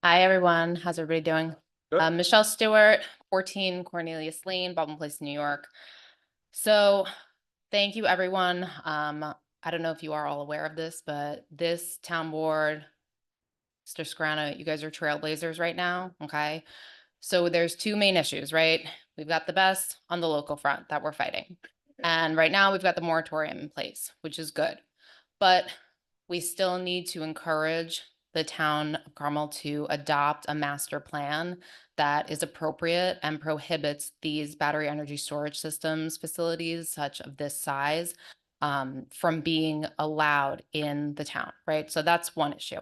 Hi, everyone. How's everybody doing? Good. Michelle Stewart, 14 Cornelius Lane, Baldwin Place, New York. So thank you, everyone. I don't know if you are all aware of this, but this town board, Mr. Scrano, you guys are trailblazers right now, okay? So there's two main issues, right? We've got the best on the local front that we're fighting. And right now we've got the moratorium in place, which is good. But we still need to encourage the town of Carmel to adopt a master plan that is appropriate and prohibits these battery energy storage systems facilities such of this size from being allowed in the town, right? So that's one issue.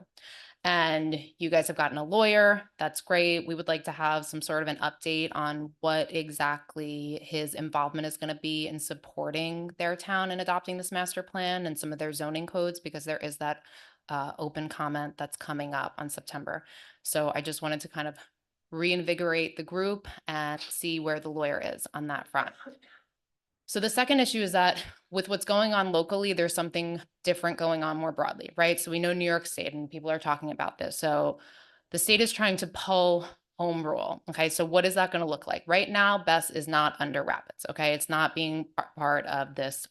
And you guys have gotten a lawyer. That's great. We would like to have some sort of an update on what exactly his involvement is going to be in supporting their town and adopting this master plan and some of their zoning codes, because there is that open comment that's coming up on September. So I just wanted to kind of reinvigorate the group and see where the lawyer is on that front. So the second issue is that with what's going on locally, there's something different going on more broadly, right? So we know New York State and people are talking about this. So the state is trying to pull home rule. Okay. So what is that going to look like? Right now, Bess is not under Rapids. Okay. It's not being part of this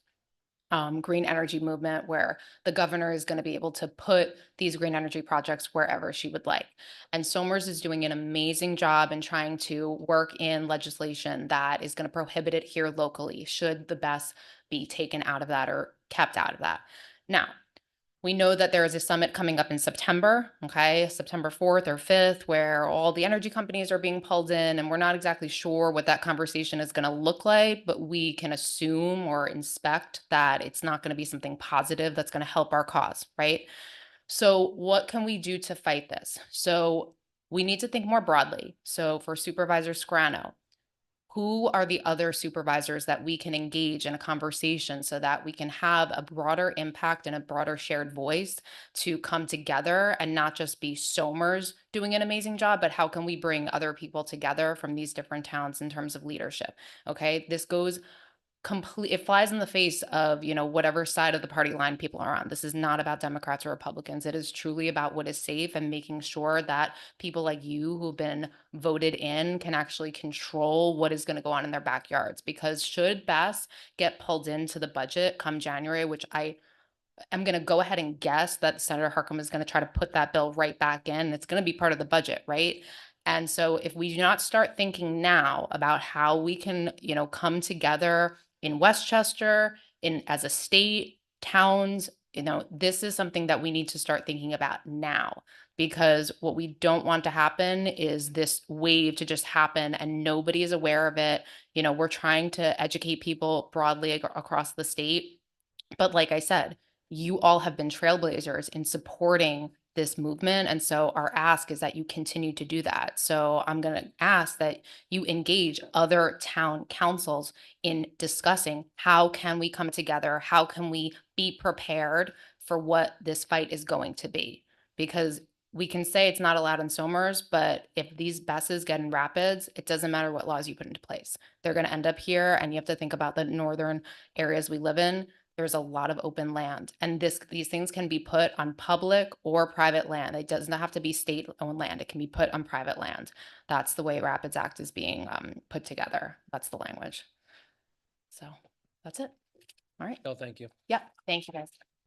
green energy movement where the governor is going to be able to put these green energy projects wherever she would like. And Somers is doing an amazing job in trying to work in legislation that is going to prohibit it here locally, should the best be taken out of that or kept out of that. Now, we know that there is a summit coming up in September, okay, September 4th or 5th, where all the energy companies are being pulled in, and we're not exactly sure what that conversation is going to look like, but we can assume or inspect that it's not going to be something positive that's going to help our cause, right? So, what can we do to fight this? So, we need to think more broadly. So, for Supervisor Scrano, who are the other supervisors that we can engage in a conversation so that we can have a broader impact and a broader shared voice to come together and not just be Somers doing an amazing job, but how can we bring other people together from these different towns in terms of leadership? Okay, this goes complete, it flies in the face of, whatever side of the party line people are on. This is not about Democrats or Republicans. It is truly about what is safe and making sure that people like you who've been voted in can actually control what is going to go on in their backyards. Because should Bass get pulled into the budget come January, which I'm going to go ahead and guess that Senator Harckham is going to try to put that bill right back in. It's going to be part of the budget, right? And so if we do not start thinking now about how we can, come together in Westchester, in as a state, towns, this is something that we need to start thinking about now, because what we don't want to happen is this wave to just happen and nobody is aware of it. We're trying to educate people broadly across the state. But like I said, you all have been trailblazers in supporting this movement. And so our ask is that you continue to do that. So I'm going to ask that you engage other town councils in discussing how can we come together? How can we be prepared for what this fight is going to be? Because we can say it's not allowed in Somers, but if these buses get in Rapids, it doesn't matter what laws you put into place. They're going to end up here, and you have to think about the northern areas we live in. There's a lot of open land, and these things can be put on public or private land. It does not have to be state-owned land. It can be put on private land. That's the way Rapids Act is being put together. That's the language. So that's it. All right. No, thank you. Yeah. Thank you, guys.